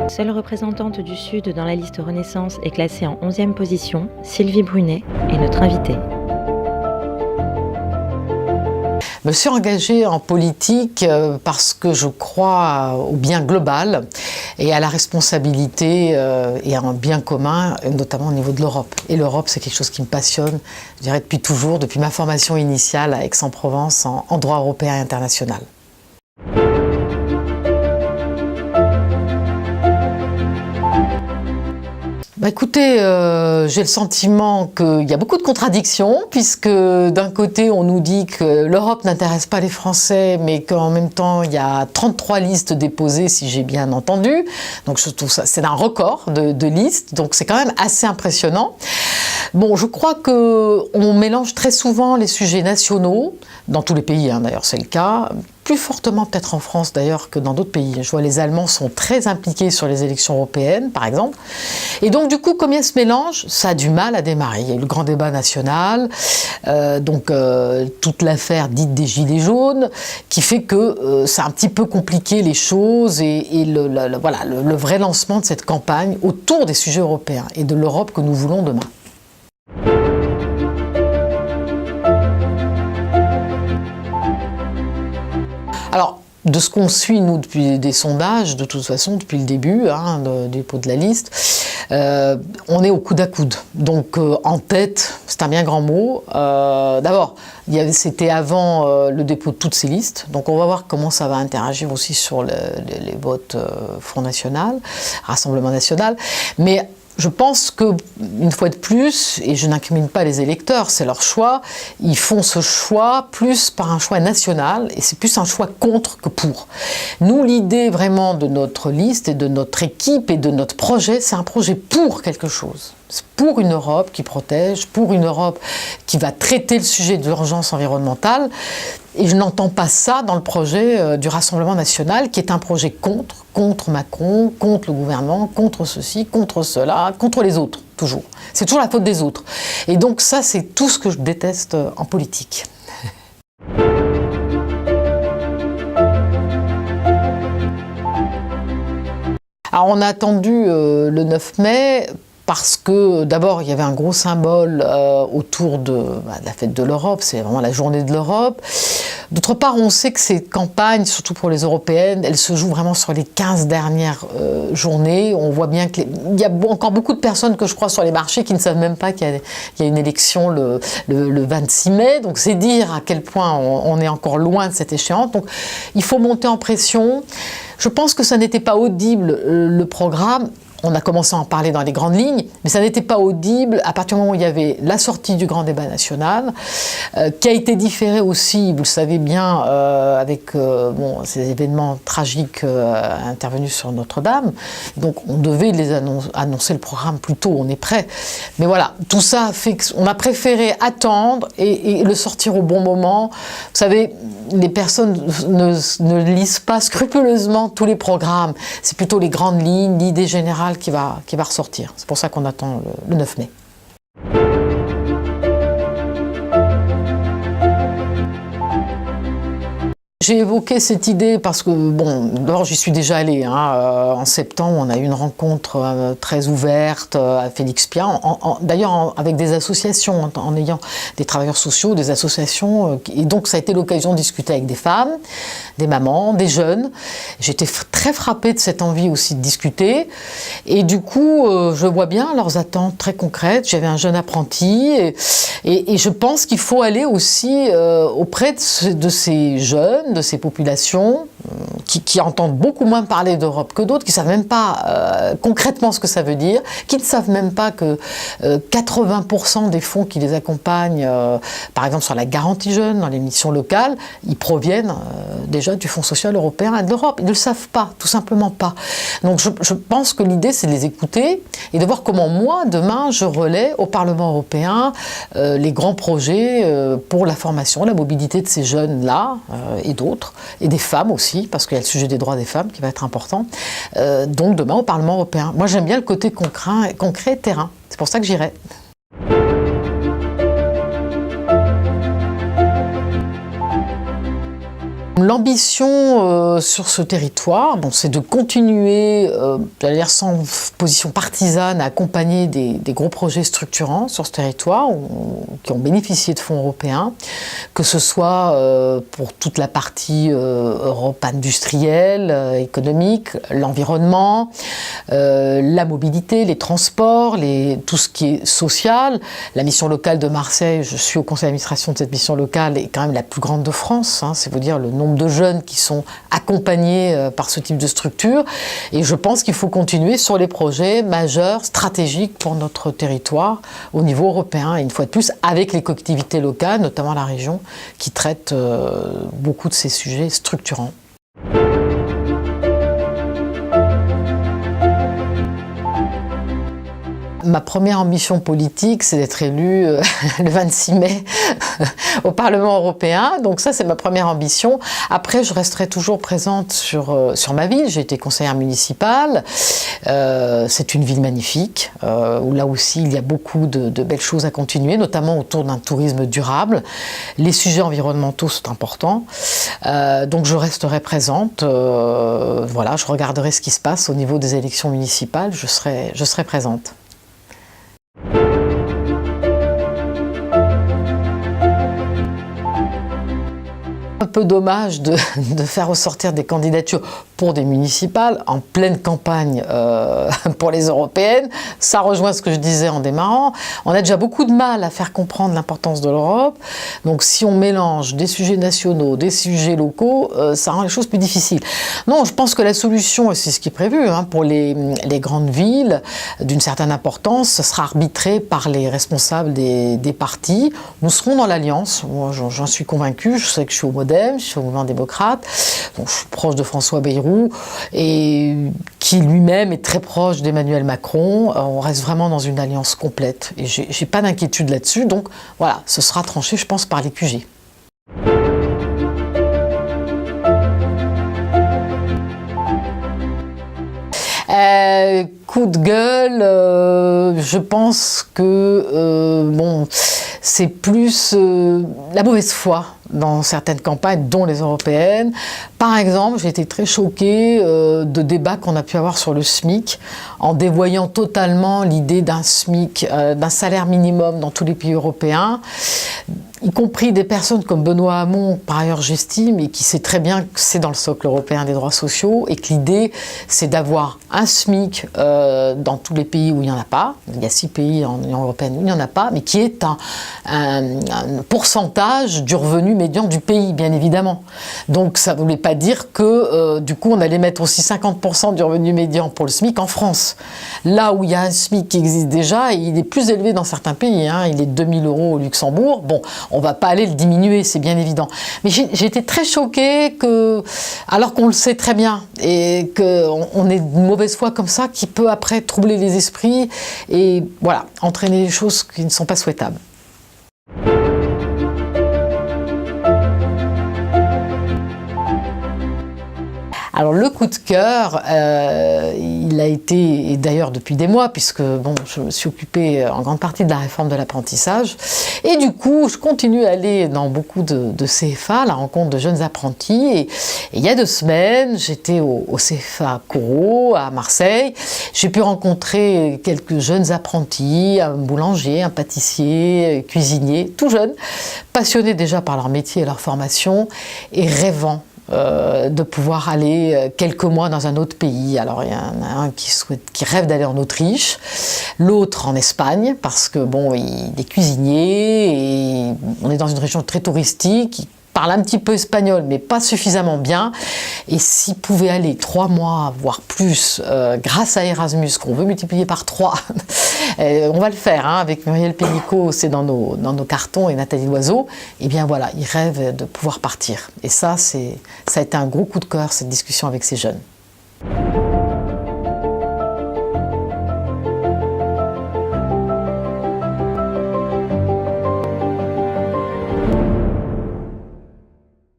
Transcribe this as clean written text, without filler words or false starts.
Seule représentante du Sud dans la liste Renaissance est classée en 11e position, Sylvie Brunet est notre invitée. Je me suis engagée en politique parce que je crois au bien global et à la responsabilité et à un bien commun, notamment au niveau de l'Europe. Et l'Europe, c'est quelque chose qui me passionne, je dirais depuis toujours, depuis ma formation initiale à Aix-en-Provence en droit européen et international. Écoutez, j'ai le sentiment qu'il y a beaucoup de contradictions, puisque d'un côté on nous dit que l'Europe n'intéresse pas les Français, mais qu'en même temps il y a 33 listes déposées, si j'ai bien entendu. Donc je trouve ça, c'est un record de listes, donc c'est quand même assez impressionnant. Bon, je crois qu'on mélange très souvent les sujets nationaux, dans tous les pays d'ailleurs c'est le cas, plus fortement peut-être en France d'ailleurs que dans d'autres pays. Je vois les Allemands sont très impliqués sur les élections européennes par exemple. Et donc du coup, comme il y a ce mélange, ça a du mal à démarrer. Il y a eu le grand débat national, toute l'affaire dite des Gilets jaunes, qui fait que ça a un petit peu compliqué les choses et le vrai lancement de cette campagne autour des sujets européens et de l'Europe que nous voulons demain. Alors, de ce qu'on suit, nous, depuis des sondages, de toute façon, depuis le début, du dépôt de la liste, on est au coude à coude. Donc, en tête, c'est un bien grand mot. D'abord, c'était avant le dépôt de toutes ces listes. Donc, on va voir comment ça va interagir aussi sur les votes Front National, Rassemblement National. Mais je pense qu'une fois de plus, et je n'incrimine pas les électeurs, c'est leur choix, ils font ce choix plus par un choix national, et c'est plus un choix contre que pour. Nous, l'idée vraiment de notre liste et de notre équipe et de notre projet, c'est un projet pour quelque chose. C'est pour une Europe qui protège, pour une Europe qui va traiter le sujet de l'urgence environnementale. Et je n'entends pas ça dans le projet du Rassemblement National, qui est un projet contre Macron, contre le gouvernement, contre ceci, contre cela, contre les autres, toujours. C'est toujours la faute des autres. Et donc ça, c'est tout ce que je déteste en politique. Alors on a attendu le 9 mai, parce que d'abord il y avait un gros symbole autour de la fête de l'Europe, c'est vraiment la journée de l'Europe. D'autre part, on sait que ces campagnes, surtout pour les européennes, elles se jouent vraiment sur les 15 dernières journées. On voit bien qu'il y a encore beaucoup de personnes que je crois sur les marchés qui ne savent même pas qu'il y a une élection le 26 mai. Donc c'est dire à quel point on est encore loin de cette échéance. Donc il faut monter en pression. Je pense que ça n'était pas audible le programme. On a commencé à en parler dans les grandes lignes, mais ça n'était pas audible à partir du moment où il y avait la sortie du grand débat national, qui a été différé aussi, vous le savez bien, avec ces événements tragiques intervenus sur Notre-Dame. Donc on devait annoncer le programme plus tôt, on est prêt. Mais voilà, tout ça a fait qu'on a préféré attendre et le sortir au bon moment. Vous savez, les personnes ne lisent pas scrupuleusement tous les programmes. C'est plutôt les grandes lignes, l'idée générale qui va ressortir. C'est pour ça qu'on attend le 9 mai. J'ai évoqué cette idée parce que, d'abord j'y suis déjà allée. En septembre, on a eu une rencontre très ouverte à Félix Piat, d'ailleurs avec des associations, en ayant des travailleurs sociaux, des associations. Et donc ça a été l'occasion de discuter avec des femmes, des mamans, des jeunes. J'étais très frappée de cette envie aussi de discuter. Et du coup, je vois bien leurs attentes très concrètes. J'avais un jeune apprenti et je pense qu'il faut aller aussi auprès de ces jeunes, de ces populations qui entendent beaucoup moins parler d'Europe que d'autres, qui ne savent même pas concrètement ce que ça veut dire, qui ne savent même pas que 80% des fonds qui les accompagnent, par exemple sur la garantie jeune, dans les missions locales, ils proviennent déjà du Fonds social européen et de l'Europe. Ils ne le savent pas, tout simplement pas. Donc je pense que l'idée, c'est de les écouter et de voir comment moi, demain, je relais au Parlement européen les grands projets pour la formation, la mobilité de ces jeunes-là et d'autres, et des femmes aussi, parce qu'il y a le sujet des droits des femmes qui va être important. Donc demain au Parlement européen. Moi j'aime bien le côté concret terrain. C'est pour ça que j'irai. l'ambition sur ce territoire, c'est de continuer, j'allais dire sans position partisane, à accompagner des gros projets structurants sur ce territoire qui ont bénéficié de fonds européens, que ce soit pour toute la partie Europe industrielle, économique, l'environnement, la mobilité, les transports, tout ce qui est social. La mission locale de Marseille, je suis au conseil d'administration de cette mission locale, est quand même la plus grande de France, c'est vous dire le nombre de jeunes qui sont accompagnés par ce type de structure. Et je pense qu'il faut continuer sur les projets majeurs, stratégiques pour notre territoire au niveau européen. Et une fois de plus, avec les collectivités locales, notamment la région, qui traitent beaucoup de ces sujets structurants. Ma première ambition politique, c'est d'être élue le 26 mai au Parlement européen. Donc ça, c'est ma première ambition. Après, je resterai toujours présente sur ma ville. J'ai été conseillère municipale. C'est une ville magnifique, où là aussi, il y a beaucoup de belles choses à continuer, notamment autour d'un tourisme durable. Les sujets environnementaux sont importants. Donc je resterai présente. Voilà, je regarderai ce qui se passe au niveau des élections municipales. Je serai présente. Un peu dommage de faire ressortir des candidatures pour des municipales en pleine campagne pour les européennes. Ça rejoint ce que je disais en démarrant. On a déjà beaucoup de mal à faire comprendre l'importance de l'Europe. Donc si on mélange des sujets nationaux, des sujets locaux, ça rend les choses plus difficiles. Non, je pense que la solution, et c'est ce qui est prévu, pour les grandes villes d'une certaine importance, ce sera arbitré par les responsables des partis. Nous serons dans l'Alliance, moi j'en suis convaincue, je sais que je suis au Modem, je suis au mouvement démocrate, donc je suis proche de François Bayrou, et qui lui-même est très proche d'Emmanuel Macron. On reste vraiment dans une alliance complète, et j'ai pas d'inquiétude là-dessus, donc voilà, ce sera tranché, je pense, par les QG. Coup de gueule, je pense que c'est plus la mauvaise foi dans certaines campagnes, dont les européennes. Par exemple, j'ai été très choquée de débats qu'on a pu avoir sur le SMIC, en dévoyant totalement l'idée d'un SMIC, d'un salaire minimum dans tous les pays européens, y compris des personnes comme Benoît Hamon, par ailleurs j'estime, et qui sait très bien que c'est dans le socle européen des droits sociaux, et que l'idée c'est d'avoir un SMIC dans tous les pays où il n'y en a pas. Il y a 6 pays en Union européenne où il n'y en a pas, mais qui est un pourcentage du revenu médian du pays, bien évidemment. Donc ça ne voulait pas dire que du coup on allait mettre aussi 50% du revenu médian pour le SMIC en France. Là où il y a un SMIC qui existe déjà, il est plus élevé dans certains pays, il est de 2 000 € au Luxembourg. Bon, on ne va pas aller le diminuer, c'est bien évident. Mais j'ai été très choquée alors qu'on le sait très bien, et qu'on ait une mauvaise foi comme ça qui peut après troubler les esprits et voilà, entraîner des choses qui ne sont pas souhaitables. Alors le coup de cœur, il a été, et d'ailleurs depuis des mois, puisque je me suis occupée en grande partie de la réforme de l'apprentissage, et du coup je continue à aller dans beaucoup de CFA à la rencontre de jeunes apprentis, et il y a 2 semaines j'étais au CFA Corot à Marseille. J'ai pu rencontrer quelques jeunes apprentis, un boulanger, un pâtissier, un cuisinier, tout jeunes, passionnés déjà par leur métier et leur formation, et rêvant de pouvoir aller quelques mois dans un autre pays. Alors il y en a un qui rêve d'aller en Autriche, l'autre en Espagne, parce que il est cuisinier, et on est dans une région très touristique. Il parle un petit peu espagnol, mais pas suffisamment bien. Et s'il pouvait aller 3 mois, voire plus, grâce à Erasmus, qu'on veut multiplier par 3, on va le faire, avec Muriel Pénicaud, c'est dans nos cartons, et Nathalie Loiseau, et bien voilà, il rêve de pouvoir partir. Et ça a été un gros coup de cœur, cette discussion avec ces jeunes.